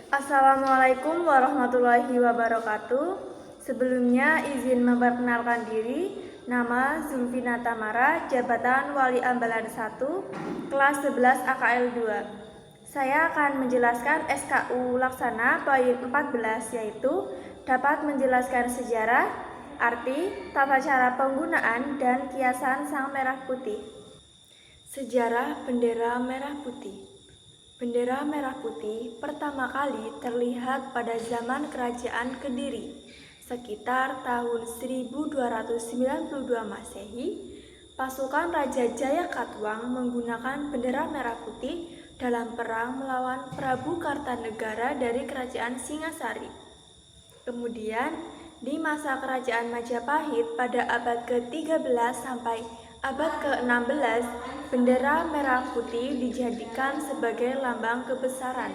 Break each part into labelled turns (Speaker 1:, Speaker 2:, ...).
Speaker 1: Assalamualaikum warahmatullahi wabarakatuh. Sebelumnya izin memperkenalkan diri. Nama Zulfina Tamara, jabatan Wali Ambalan 1, kelas 11 AKL 2. Saya akan menjelaskan SKU Laksana poin 14, yaitu dapat menjelaskan sejarah, arti, tata cara penggunaan, dan kiasan sang merah putih. Sejarah bendera merah putih. Bendera merah putih pertama kali terlihat pada zaman Kerajaan Kediri, sekitar tahun 1292 Masehi. Pasukan Raja Jayakatwang menggunakan bendera merah putih dalam perang melawan Prabu Kartanegara dari Kerajaan Singasari. Kemudian, di masa Kerajaan Majapahit pada abad ke-13 sampai abad ke-16, bendera merah putih dijadikan sebagai lambang kebesaran.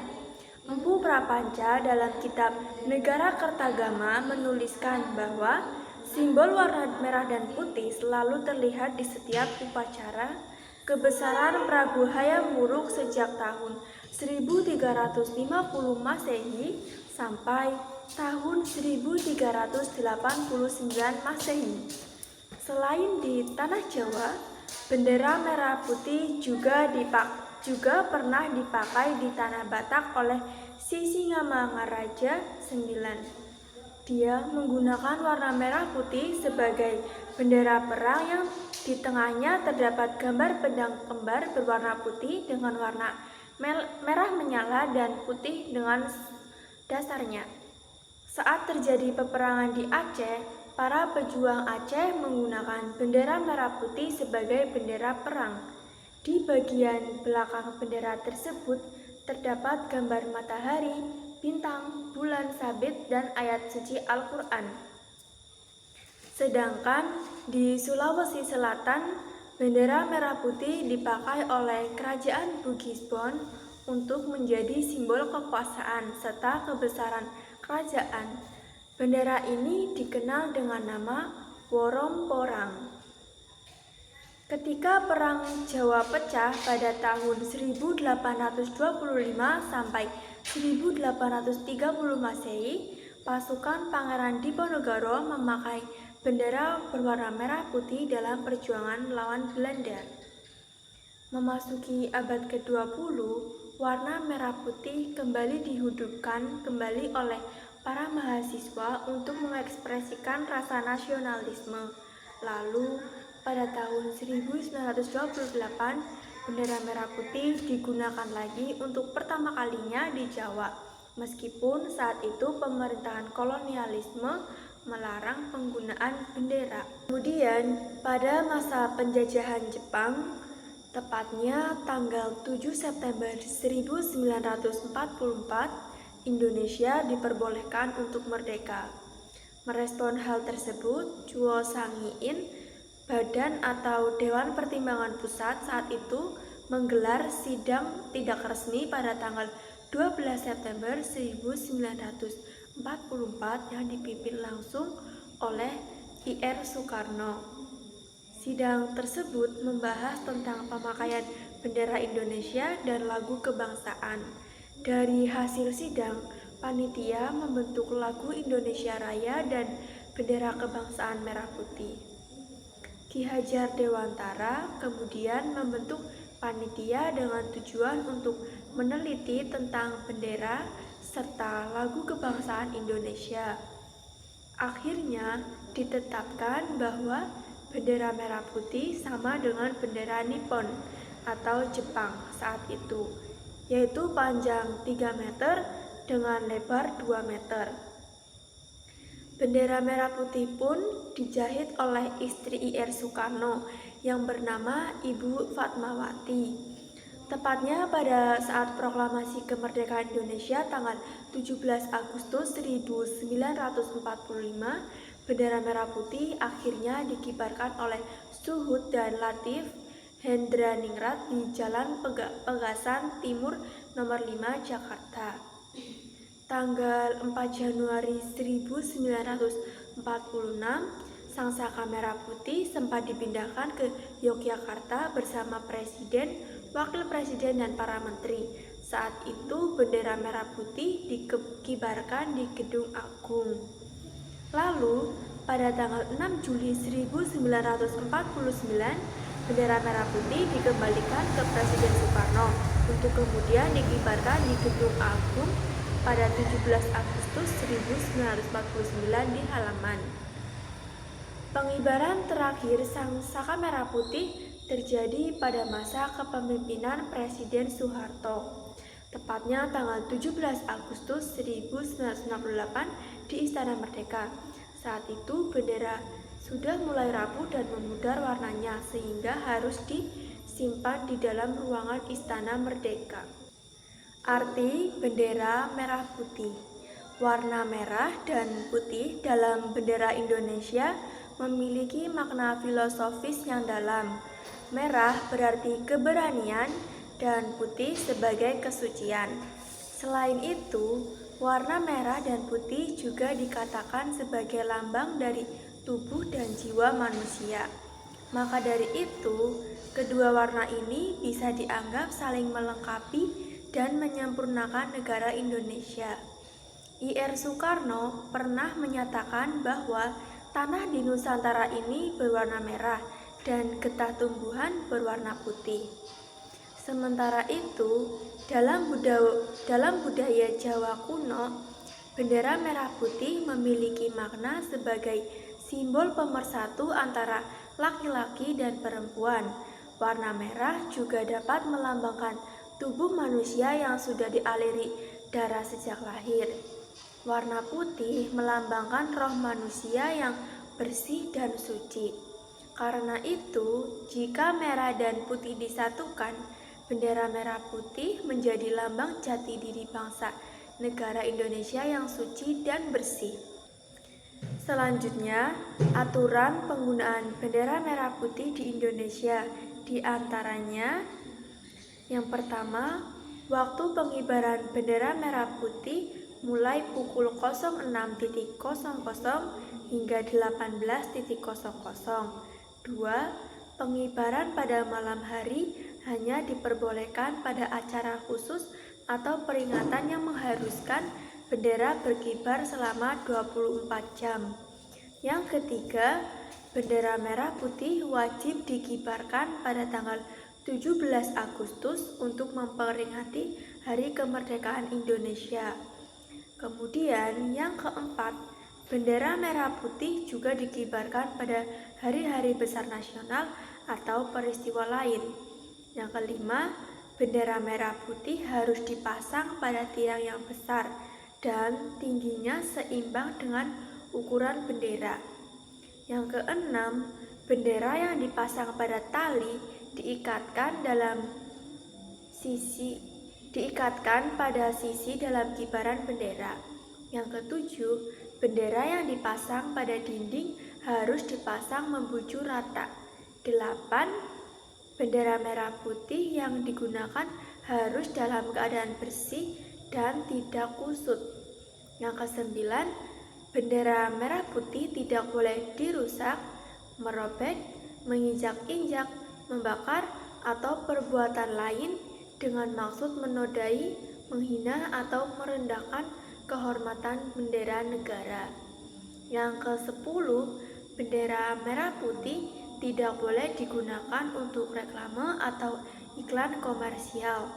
Speaker 1: Empu Prapanca dalam kitab Negara Kertagama menuliskan bahwa simbol warna merah dan putih selalu terlihat di setiap upacara kebesaran Prabu Hayam Wuruk sejak tahun 1350 Masehi sampai tahun 1389 Masehi. Selain di tanah Jawa, bendera merah putih juga pernah dipakai di tanah Batak oleh Sisingamangaraja IX. Dia menggunakan warna merah putih sebagai bendera perang yang di tengahnya terdapat gambar pedang kembar berwarna putih dengan warna merah menyala dan putih dengan dasarnya. Saat terjadi peperangan di Aceh, para pejuang Aceh menggunakan bendera merah putih sebagai bendera perang. Di bagian belakang bendera tersebut terdapat gambar matahari, bintang, bulan sabit, dan ayat suci Al-Quran. Sedangkan di Sulawesi Selatan, bendera merah putih dipakai oleh Kerajaan Bugisbon untuk menjadi simbol kekuasaan serta kebesaran kerajaan. Bendera ini dikenal dengan nama Woromporang. Ketika Perang Jawa pecah pada tahun 1825 sampai 1830 Masehi, pasukan Pangeran Diponegoro memakai bendera berwarna merah putih dalam perjuangan melawan Belanda. Memasuki abad ke-20, warna merah putih kembali dihidupkan kembali oleh para mahasiswa untuk mengekspresikan rasa nasionalisme. Lalu, pada tahun 1928, bendera merah putih digunakan lagi untuk pertama kalinya di Jawa, meskipun saat itu pemerintahan kolonialisme melarang penggunaan bendera. Kemudian, pada masa penjajahan Jepang, tepatnya tanggal 7 September 1944, Indonesia diperbolehkan untuk merdeka. Merespon hal tersebut, Chuo Sangiin, Badan atau Dewan Pertimbangan Pusat saat itu menggelar sidang tidak resmi pada tanggal 12 September 1944 yang dipimpin langsung oleh Ir. Soekarno. Sidang tersebut membahas tentang pemakaian bendera Indonesia dan lagu kebangsaan. Dari hasil sidang, panitia membentuk lagu Indonesia Raya dan bendera kebangsaan merah putih. Ki Hajar Dewantara kemudian membentuk panitia dengan tujuan untuk meneliti tentang bendera serta lagu kebangsaan Indonesia. Akhirnya ditetapkan bahwa bendera merah putih sama dengan bendera Nippon atau Jepang saat itu, yaitu panjang 3 meter dengan lebar 2 meter. Bendera merah putih pun dijahit oleh istri Ir. Soekarno yang bernama Ibu Fatmawati. Tepatnya pada saat proklamasi kemerdekaan Indonesia tanggal 17 Agustus 1945, bendera merah putih akhirnya dikibarkan oleh Suhud dan Latif Hendraningrat di Jalan Pegasan Timur nomor 5 Jakarta. Tanggal 4 Januari 1946, Sang Saka Merah Putih sempat dipindahkan ke Yogyakarta bersama Presiden, Wakil Presiden, dan para menteri. Saat itu bendera merah putih dikibarkan di Gedung Agung. Lalu, pada tanggal 6 Juli 1949, bendera merah putih dikembalikan ke Presiden Soekarno untuk kemudian dikibarkan di Gedung Agung pada 17 Agustus 1949 di halaman. Pengibaran terakhir Sang Saka Merah Putih terjadi pada masa kepemimpinan Presiden Soeharto, tepatnya tanggal 17 Agustus 1968 di Istana Merdeka. Saat itu bendera sudah mulai rapuh dan memudar warnanya sehingga harus disimpan di dalam ruangan Istana Merdeka. Arti bendera merah putih. Warna merah dan putih dalam bendera Indonesia memiliki makna filosofis yang dalam. Merah berarti keberanian dan putih sebagai kesucian. Selain itu, warna merah dan putih juga dikatakan sebagai lambang dari tubuh dan jiwa manusia. Maka dari itu, kedua warna ini bisa dianggap saling melengkapi dan menyempurnakan negara Indonesia. Ir Soekarno pernah menyatakan bahwa tanah di Nusantara ini berwarna merah dan getah tumbuhan berwarna putih. Sementara itu, dalam budaya Jawa kuno, bendera merah putih memiliki makna sebagai simbol pemersatu antara laki-laki dan perempuan. Warna merah juga dapat melambangkan tubuh manusia yang sudah dialiri darah sejak lahir. Warna putih melambangkan roh manusia yang bersih dan suci. Karena itu, jika merah dan putih disatukan, bendera merah putih menjadi lambang jati diri bangsa negara Indonesia yang suci dan bersih. Selanjutnya, aturan penggunaan bendera merah putih di Indonesia, di antaranya yang pertama, waktu pengibaran bendera merah putih mulai pukul 06.00 hingga 18.00. 2. Pengibaran pada malam hari hanya diperbolehkan pada acara khusus atau peringatan yang mengharuskan bendera berkibar selama 24 jam. Yang ketiga, bendera merah putih wajib dikibarkan pada tanggal 17 Agustus untuk memperingati Hari Kemerdekaan Indonesia. Kemudian yang keempat, bendera merah putih juga dikibarkan pada hari-hari besar nasional atau peristiwa lain. Yang kelima, bendera merah putih harus dipasang pada tiang yang besar dan tingginya seimbang dengan ukuran bendera. Yang keenam, bendera yang dipasang pada tali diikatkan pada sisi dalam kibaran bendera. Yang ketujuh, bendera yang dipasang pada dinding harus dipasang membujur rata. 8. Bendera merah putih yang digunakan harus dalam keadaan bersih dan tidak kusut. Yang kesembilan, bendera merah putih tidak boleh dirusak, merobek, menginjak-injak, membakar, atau perbuatan lain dengan maksud menodai, menghina, atau merendahkan kehormatan bendera negara. Yang ke-10, bendera merah putih tidak boleh digunakan untuk reklame atau iklan komersial.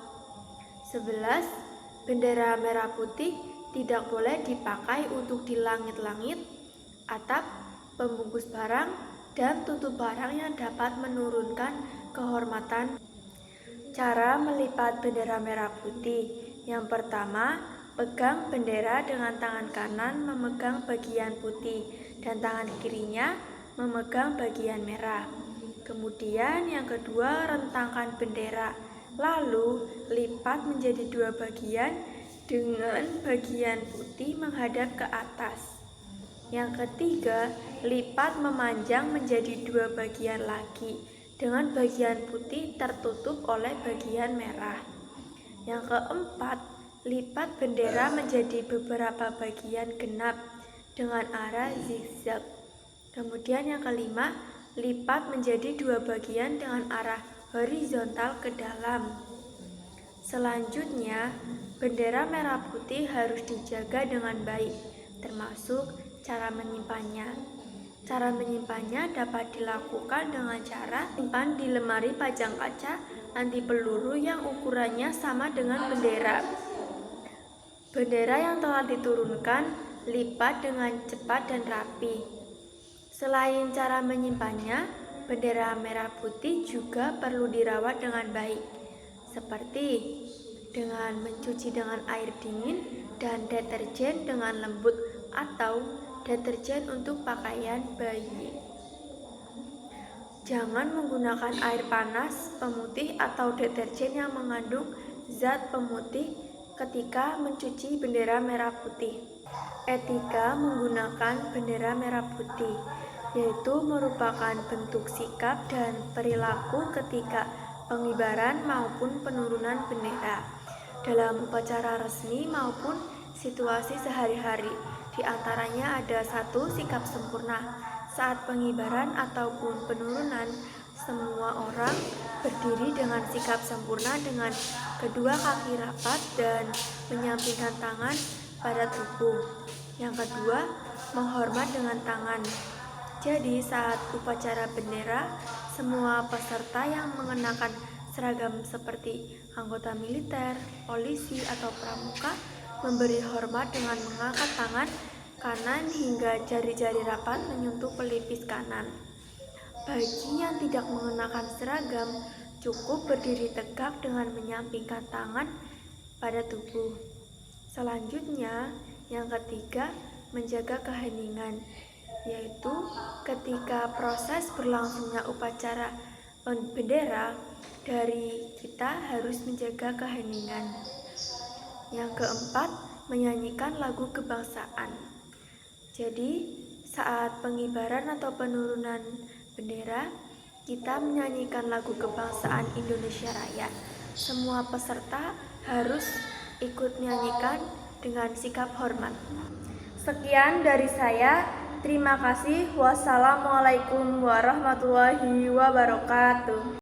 Speaker 1: 11. Bendera merah putih tidak boleh dipakai untuk di langit-langit, atap, pembungkus barang, dan tutup barang yang dapat menurunkan kehormatan. Cara melipat bendera merah putih. Yang pertama, pegang bendera dengan tangan kanan memegang bagian putih dan tangan kirinya memegang bagian merah. Kemudian yang kedua, rentangkan bendera, lalu lipat menjadi dua bagian dengan bagian putih menghadap ke atas. Yang ketiga, lipat memanjang menjadi dua bagian lagi dengan bagian putih tertutup oleh bagian merah. Yang keempat, lipat bendera menjadi beberapa bagian genap dengan arah zigzag. Kemudian yang kelima, lipat menjadi dua bagian dengan arah horizontal ke dalam. Selanjutnya, bendera merah putih harus dijaga dengan baik, termasuk cara menyimpannya. Cara menyimpannya dapat dilakukan dengan cara simpan di lemari pajang kaca anti peluru yang ukurannya sama dengan bendera. Bendera yang telah diturunkan lipat dengan cepat dan rapi. Selain cara menyimpannya, bendera merah putih juga perlu dirawat dengan baik, seperti dengan mencuci dengan air dingin dan deterjen dengan lembut atau deterjen untuk pakaian bayi. Jangan menggunakan air panas, pemutih, atau deterjen yang mengandung zat pemutih ketika mencuci bendera merah putih. Etika menggunakan bendera merah putih, yaitu merupakan bentuk sikap dan perilaku ketika pengibaran maupun penurunan bendera dalam upacara resmi maupun situasi sehari-hari. Di antaranya ada 1. Sikap sempurna. Saat pengibaran ataupun penurunan, semua orang berdiri dengan sikap sempurna dengan kedua kaki rapat dan menyampingkan tangan pada tubuh. Yang kedua, menghormat dengan tangan. Jadi saat upacara bendera, semua peserta yang mengenakan seragam seperti anggota militer, polisi, atau pramuka memberi hormat dengan mengangkat tangan kanan hingga jari-jari rapat menyentuh pelipis kanan. Bagi yang tidak mengenakan seragam, cukup berdiri tegak dengan menyampingkan tangan pada tubuh. Selanjutnya, yang ketiga, menjaga keheningan, yaitu ketika proses berlangsungnya upacara bendera, dari kita harus menjaga keheningan. Yang keempat, menyanyikan lagu kebangsaan. Jadi, saat pengibaran atau penurunan bendera, kita menyanyikan lagu kebangsaan Indonesia Raya. Semua peserta harus ikut menyanyikan dengan sikap hormat. Sekian dari saya. Terima kasih. Wassalamualaikum warahmatullahi wabarakatuh.